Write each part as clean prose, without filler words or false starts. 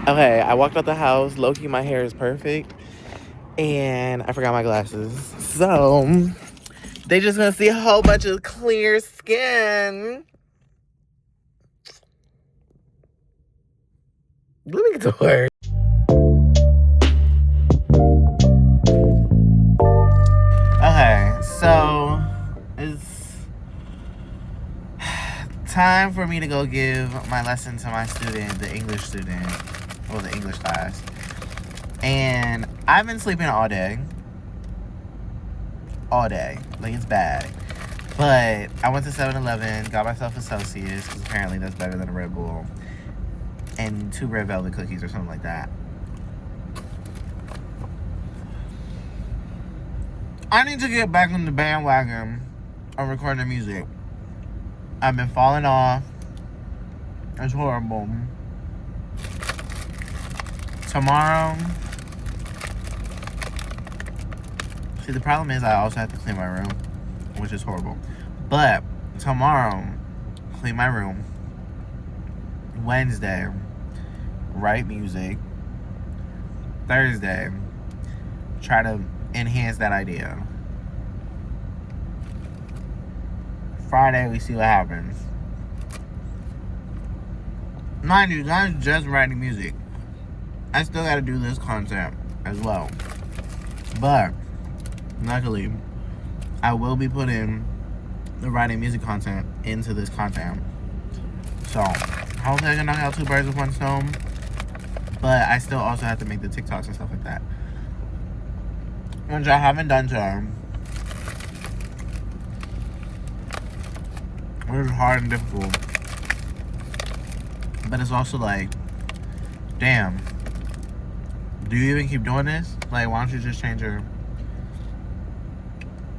Okay, I walked out the house. Low-key, my hair is perfect. And I forgot my glasses. So, they just gonna see a whole bunch of clear skin. Let me get to work. Okay, so it's time for me to go give my lesson to my student, the English student, or the English class. And I've been sleeping all day. All day. Like, it's bad. But I went to 7-Eleven, got myself a Celsius, because apparently that's better than a Red Bull, and 2 red velvet cookies or something like that. I need to get back on the bandwagon of recording music. I've been falling off. It's horrible. Tomorrow, see, the problem is I also have to clean my room, which is horrible. But tomorrow, clean my room. Wednesday, write music. Thursday, try to enhance that idea. Friday, we see what happens. Mind you, that's just writing music. I still gotta do this content as well. But, luckily, I will be putting the writing music content into this content. So, hopefully I can knock out 2 birds with 1 stone. But I still also have to make the TikToks and stuff like that, which I haven't done today. Which is hard and difficult. But it's also like, damn, do you even keep doing this? Like, why don't you just change your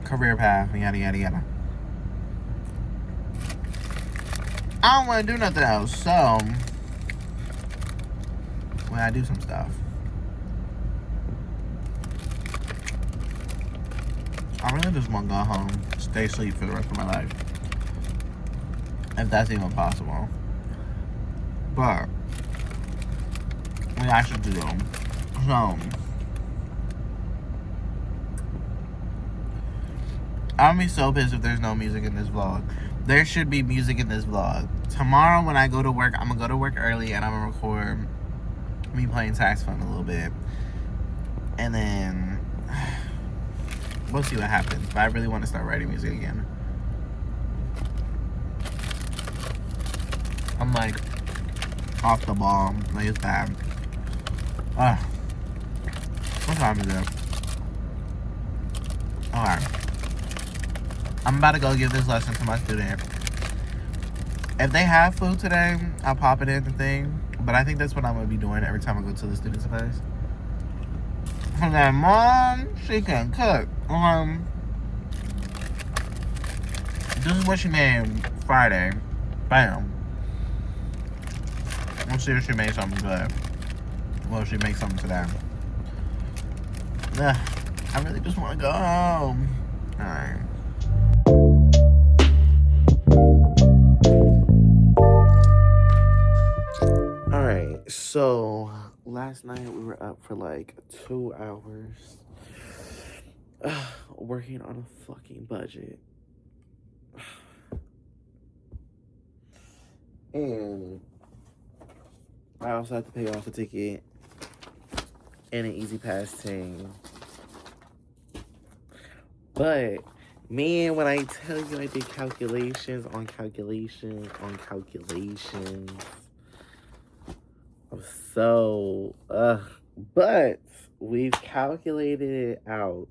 career path and yada yada yada. I don't want to do nothing else, so when I do some stuff, I really just want to go home, stay asleep for the rest of my life, if that's even possible. But we actually do. So I'll be so pissed if there's no music in this vlog. There should be music in this vlog. Tomorrow when I go to work, I'm gonna go to work early and I'm gonna record me playing saxophone a little bit. And then we'll see what happens. But I really want to start writing music again. I'm like off the ball. Like, it's bad. What time is it? Alright. I'm about to go give this lesson to my student. If they have food today, I'll pop it in the thing. But I think that's what I'm going to be doing every time I go to the student's place. I'm like, Mom, she can cook. This is what she made Friday. Bam. Let's see if she made something good. Well, she makes something today. I really just want to go home. Alright. Alright, so last night we were up for like 2 hours working on a fucking budget. And I also have to pay off a ticket and an Easy Pass thing. But, man, when I tell you I did calculations on calculations on calculations, I'm so, but we've calculated it out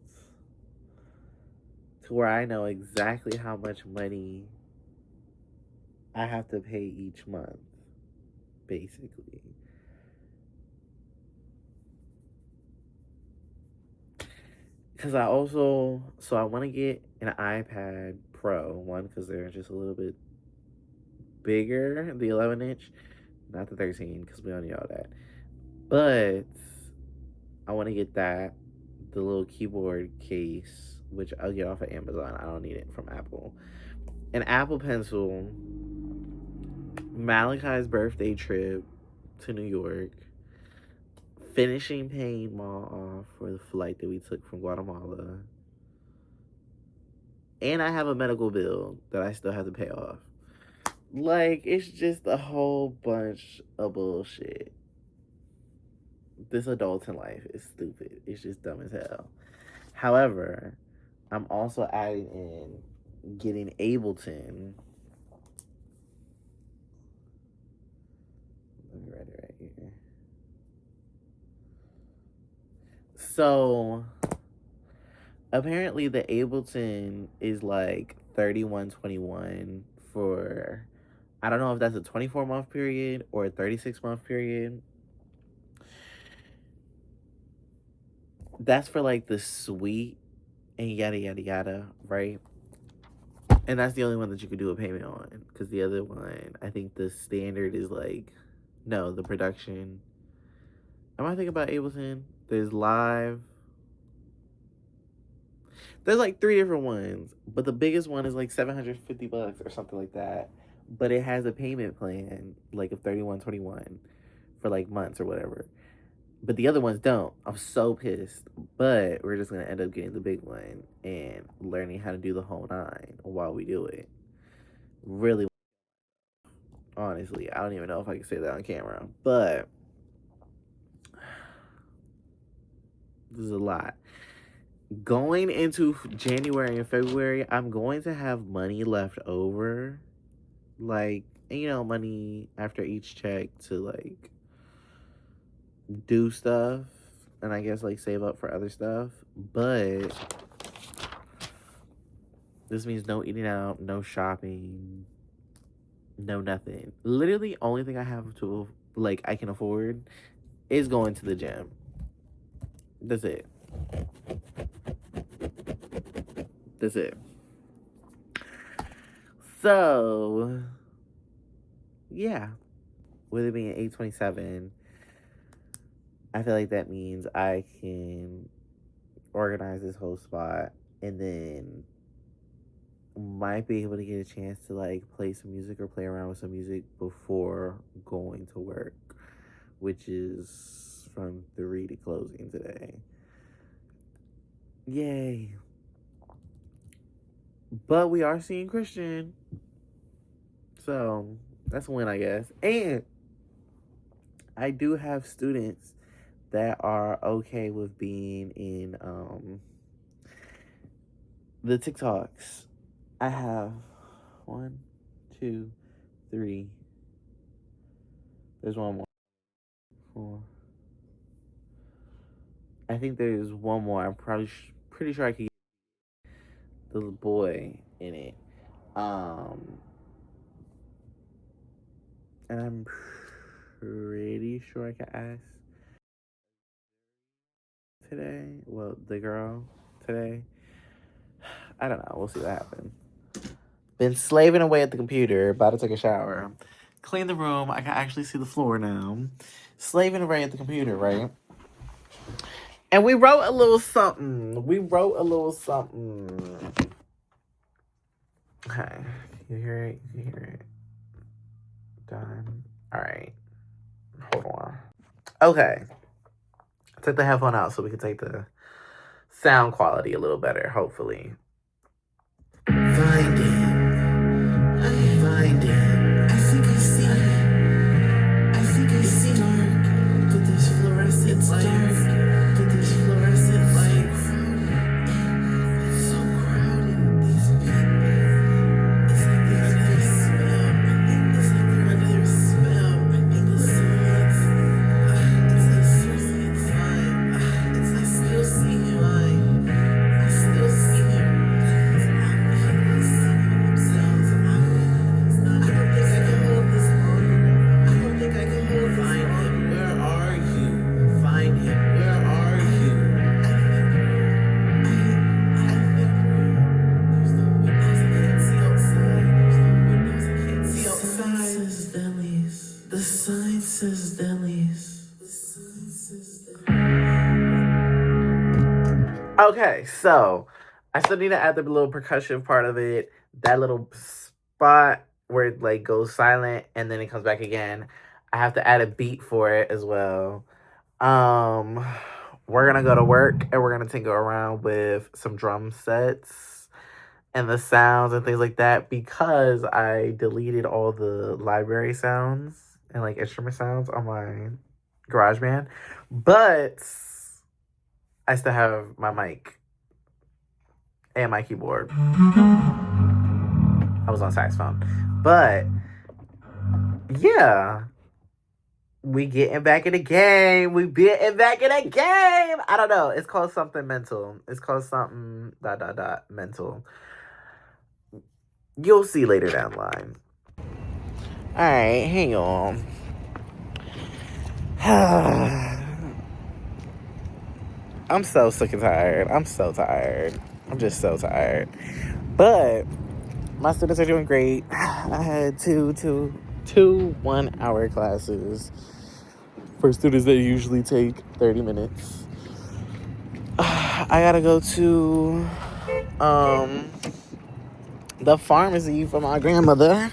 to where I know exactly how much money I have to pay each month, basically. Because I also, so I want to get an iPad Pro, one, because they're just a little bit bigger, the 11-inch, not the 13, because we don't need all that. But I want to get that, the little keyboard case, which I'll get off of Amazon. I don't need it from Apple. An Apple Pencil, Malachi's birthday trip to New York, finishing paying Ma off for the flight that we took from Guatemala. And I have a medical bill that I still have to pay off. Like, it's just a whole bunch of bullshit. This adulting life is stupid. It's just dumb as hell. However, I'm also adding in getting Ableton. Let me write it right here. So, apparently the Ableton is like $31.21 for, I don't know if that's a 24-month period or a 36-month period. That's for like the suite and yada yada yada, right? And that's the only one that you could do a payment on, because the other one, I think the standard is like, no, the production. Am I thinking about Ableton? There's live. There's like 3 different ones, but the biggest one is like $750 or something like that. But it has a payment plan like of $31.21 for like months or whatever. But the other ones don't. I'm so pissed. But we're just gonna end up getting the big one and learning how to do the whole 9 while we do it. Really, honestly, I don't even know if I can say that on camera, but this is a lot. Going into January and February, I'm going to have money left over, like, you know, money after each check to like do stuff and I guess like save up for other stuff. But this means no eating out, no shopping, no nothing. Literally, only thing I have to like I can afford is going to the gym. That's it. That's it. So, yeah. With it being 8/27, I feel like that means I can organize this whole spot and then might be able to get a chance to like play some music or play around with some music before going to work, which is from 3 to closing today. Yay. But we are seeing Christian. So that's a win, I guess. And I do have students that are okay with being in the TikToks. I have 1, 2, 3. There's one more. 4. I think there's one more. I'm probably pretty sure I could get the boy in it. And I'm pretty sure I can ask today. Well, the girl today. I don't know. We'll see what happens. Been slaving away at the computer. About to take a shower. Clean the room. I can actually see the floor now. Slaving away at the computer, right? And we wrote a little something. Okay. You hear it? You hear it? Done. All right. Hold on. Okay. Take the headphone out so we can take the sound quality a little better, hopefully. Find it. I find it. I think I see it. I think I see dark. But there's fluorescent light. But there's fluorescent light. It's so crowded. These people. It's like they're under their spell. It's like they're under their spell. And the silence. It's like seriously, it's fine. It's like still see him. I still see him. They see themselves. I don't think I can hold this longer. I don't think I can hold this longer. Find him. Where are you? Find him. Where are you? I think there's no windows. I can't see outside. There's no windows. I can't see outside. The sign says Denny's. The sign says Denny's. The sign says Denny's. Okay, so I still need to add the little percussion part of it. That little spot where it like goes silent and then it comes back again. I have to add a beat for it as well. Um, we're gonna go to work and we're gonna tinker around with some drum sets and the sounds and things like that because I deleted all the library sounds and like instrument sounds on my GarageBand, but I still have my mic and my keyboard. I was on saxophone, but yeah, we getting back in the game. We getting back in the game. I don't know. It's called something mental. It's called something ... mental. You'll see later down the line. All right, hang on. I'm so sick and tired. I'm so tired. I'm just so tired. But my students are doing great. I had two 1-hour classes for students that usually take 30 minutes. I gotta go to the pharmacy for my grandmother.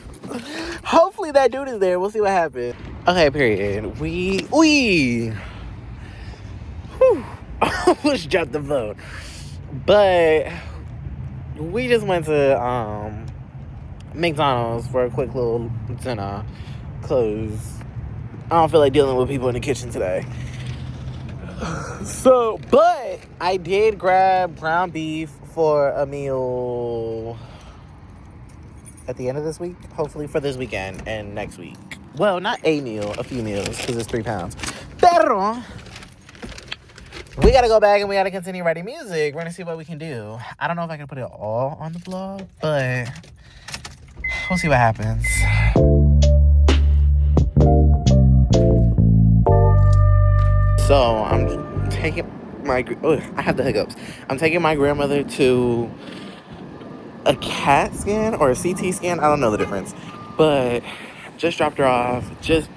Hopefully that dude is there. We'll see what happens. Okay, period. We almost dropped the phone. But we just went to McDonald's for a quick little dinner. Cause I don't feel like dealing with people in the kitchen today. So, but I did grab ground beef for a meal at the end of this week. Hopefully for this weekend and next week. Well, not a meal, a few meals, because it's 3 pounds. Pero we gotta go back and we gotta continue writing music. We're gonna see what we can do. I don't know if I can put it all on the blog, but we'll see what happens. So I'm taking my... I have the hiccups. I'm taking my grandmother to a CAT scan or a CT scan. I don't know the difference. But just dropped her off. It's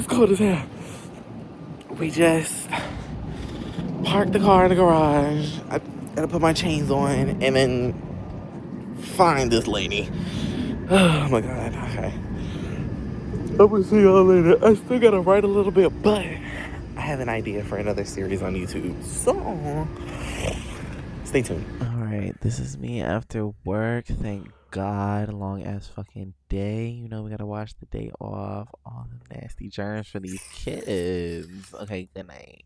cold as hell. We just parked the car in the garage. I gotta put my chains on and then find this lady. Oh my God. Okay. I'm gonna see y'all later. I still gotta write a little bit, but I have an idea for another series on YouTube. So stay tuned. All right, this is me after work. Thank God, long ass fucking day. You know, we gotta wash the day off. All the nasty germs for these kids. Okay, good night.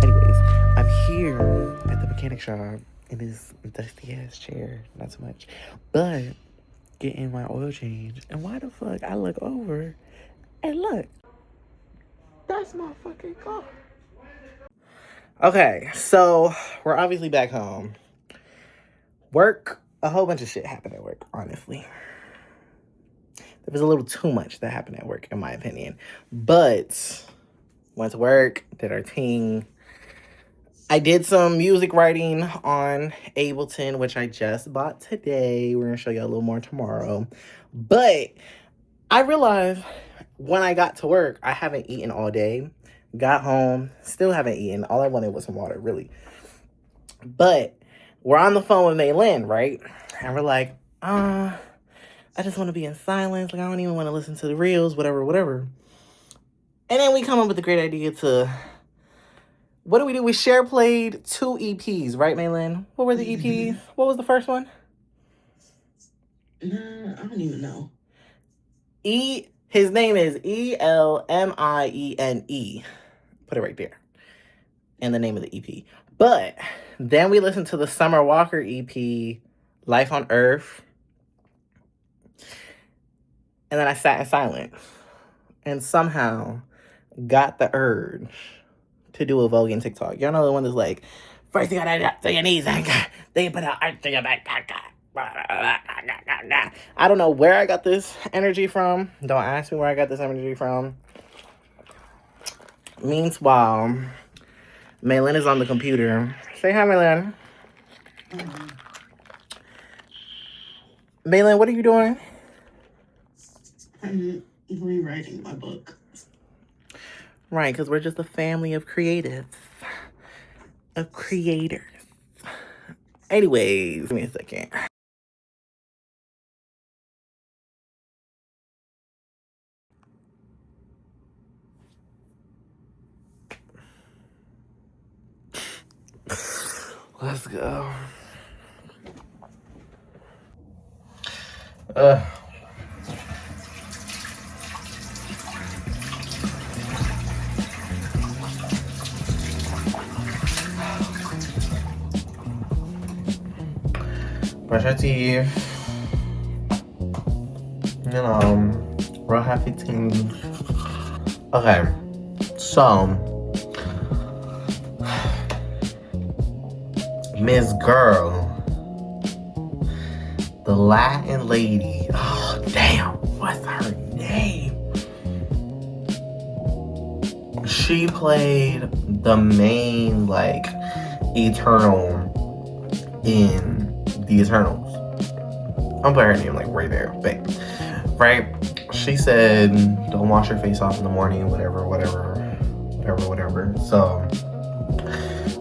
Anyways, I'm here at the mechanic shop in this dusty ass chair. Not so much, but getting my oil change. And why the fuck I look over and look, that's my fucking car. Okay, so we're obviously back home. Work, a whole bunch of shit happened at work, honestly. There was a little too much that happened at work, in my opinion. But went to work, did our thing. I did some music writing on Ableton, which I just bought today. We're going to show you a little more tomorrow. But I realized when I got to work, I haven't eaten all day. Got home, still haven't eaten. All I wanted was some water, really. But we're on the phone with Maylin, right? And we're like, I just want to be in silence. Like, I don't even want to listen to the reels, whatever. And then we come up with the great idea to... What do? We share played 2 EPs, right, Maylin? What were the EPs? What was the first one? I don't even know. His name is ELMIENE. Put it right there. And the name of the EP. But then we listened to the Summer Walker EP, Life on Earth. And then I sat in silence. And somehow got the urge to do a Voguing TikTok. Y'all know the one that's like, first you gotta drop to your knees, then you put an arch to your back. I don't know where I got this energy from. Don't ask me where I got this energy from. Meanwhile, Maylin is on the computer. Say hi, Maylin. Maylin, what are you doing? I'm rewriting my book. Right, because we're just a family of creatives. Of creators. Anyways, give me a second. Let's go. Brush your teeth. You know, real happy team. Okay, so Miss Girl, the Latin lady. Oh damn, what's her name? She played the main like Eternal in the Eternals. I'm putting her name like right there, babe. Right? She said, "Don't wash your face off in the morning, whatever." So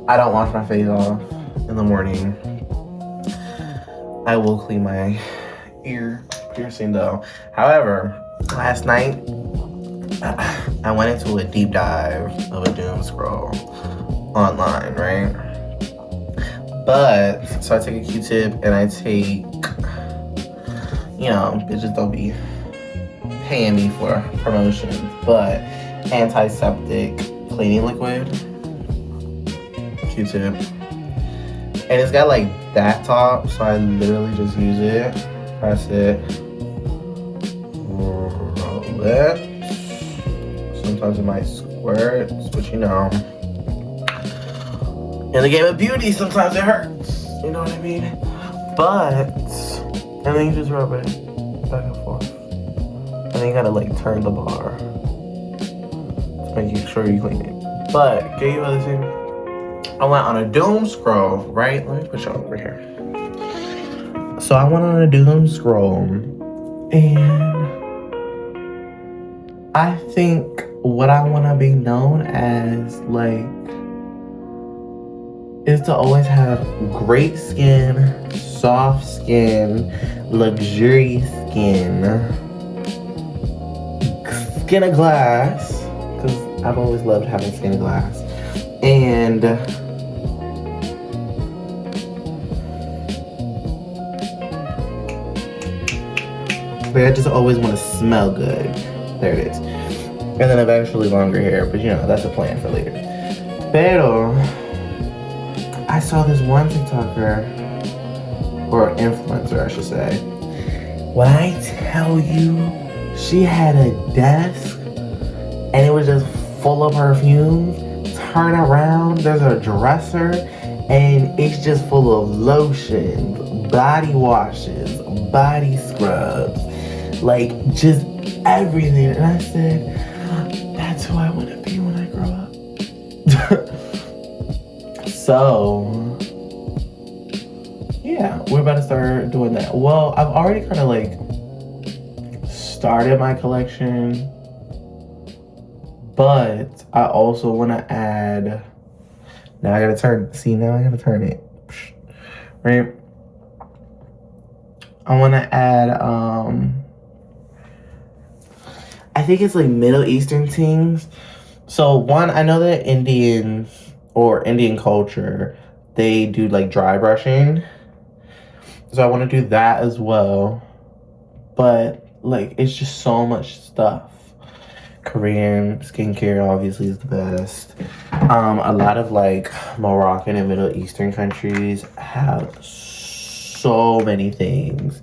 I don't wash my face off in the morning. I will clean my ear piercing though. However, last night I went into a deep dive of a doom scroll online, right? But so I take a Q-tip and I take, you know, bitches don't be paying me for promotions, but antiseptic cleaning liquid, Q-tip, and it's got like that top, so I literally just use it, press it, roll it. Sometimes it might squirt, but you know, in the game of beauty, sometimes it hurts. You know what I mean? But and then you just rub it back and forth, and then you gotta like turn the bar to make sure you clean it. But get you other thing. I went on a doom scroll, right? Let me put y'all over here. So I went on a doom scroll, and I think what I want to be known as, like, is to always have great skin, soft skin, luxurious skin, skin of glass, because I've always loved having skin of glass, and I just always want to smell good. There it is. And then eventually longer hair, but you know, that's a plan for later. Pero I saw this one TikToker, or influencer I should say. When I tell you, she had a desk and it was just full of perfumes. Turn around, there's a dresser and it's just full of lotions, body washes, body scrubs, like just everything. And I said, that's who I want to be when I grow up. So yeah, we're about to start doing that. Well, I've already kind of like started my collection, but I also want to add, now I gotta turn it, right? I want to add, I think it's like Middle Eastern things. So one, I know that Indians or Indian culture, they do like dry brushing. So I want to do that as well. But like, it's just so much stuff. Korean skincare obviously is the best. A lot of like Moroccan and Middle Eastern countries have so many things,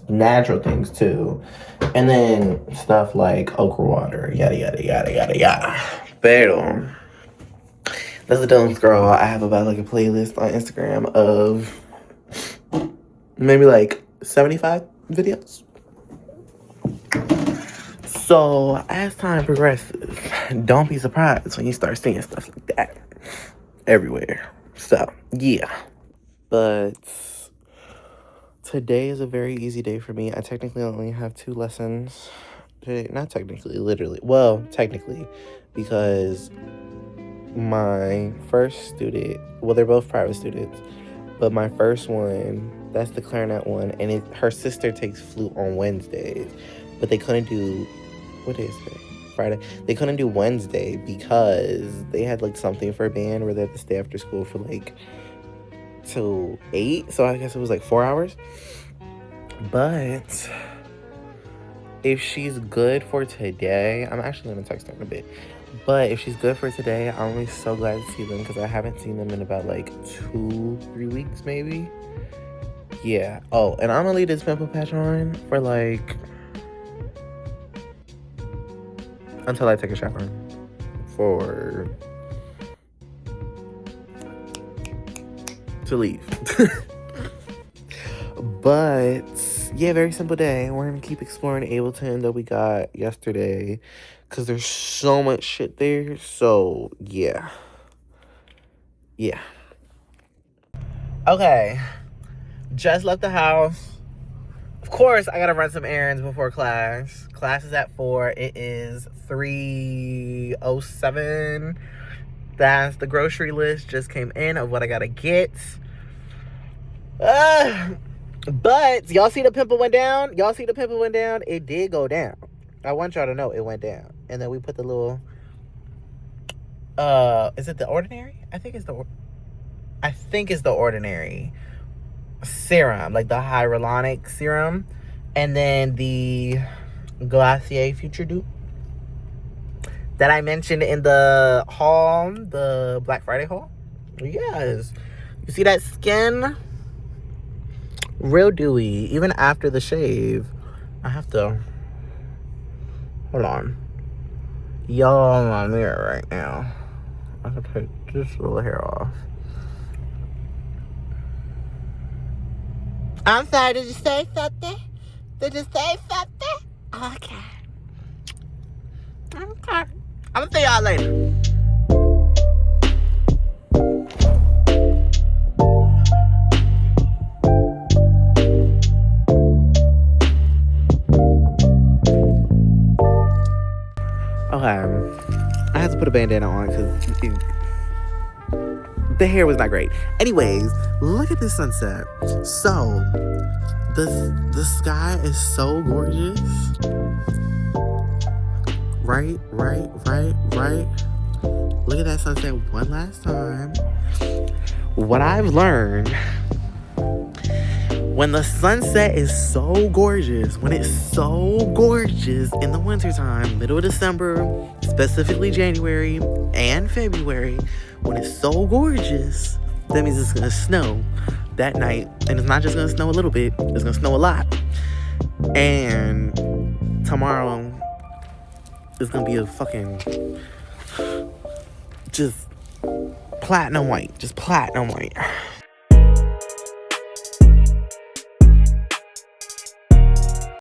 natural things too, and then stuff like okra water, yada yada yada yada yada. Pero that's the Dylan's girl. I have about like a playlist on Instagram of maybe like 75 videos. So as time progresses, don't be surprised when you start seeing stuff like that everywhere. So yeah, but today is a very easy day for me. I technically only have 2 lessons today. Not technically, literally. Well, technically, because my first student, well, they're both private students, but my first one, that's the clarinet one, and her sister takes flute on Wednesdays, but they couldn't do, what day is today? Friday. They couldn't do Wednesday because they had like something for a band where they had to stay after school for like till 8, so I guess it was like 4 hours. But if she's good for today, I'm actually gonna text her in a bit. But if she's good for today, I'm gonna be so glad to see them because I haven't seen them in about like 2-3 weeks maybe. Yeah. Oh, and I'm gonna leave this pimple patch on for like until I take a shower to leave. But yeah, very simple day. We're gonna keep exploring Ableton that we got yesterday because there's so much shit there. So yeah. Okay, just left the house. Of course, I gotta run some errands before class. Class is at 4. It is 3:07. That's the grocery list just came in of what I gotta get. But y'all see the pimple went down? It did go down. I want y'all to know it went down. And then we put the little is it the Ordinary? I think it's the Ordinary serum, like the hyaluronic serum, and then the Glossier Future Dupe that I mentioned in the haul, the Black Friday haul. Yes. You see that skin? Real dewy, even after the shave. I have to, hold on. Y'all on my mirror right now. I can take this little hair off. I'm sorry, did you say something? Okay. I'm gonna see y'all later. Okay, I had to put a bandana on because the hair was not great. Anyways, look at this sunset. So, the sky is so gorgeous. Right. Look at that sunset one last time. What I've learned, when the sunset is so gorgeous, in the wintertime, middle of December, specifically January and February, when it's so gorgeous, that means it's gonna snow that night. And it's not just gonna snow a little bit, it's gonna snow a lot. And tomorrow is gonna be a fucking just platinum white.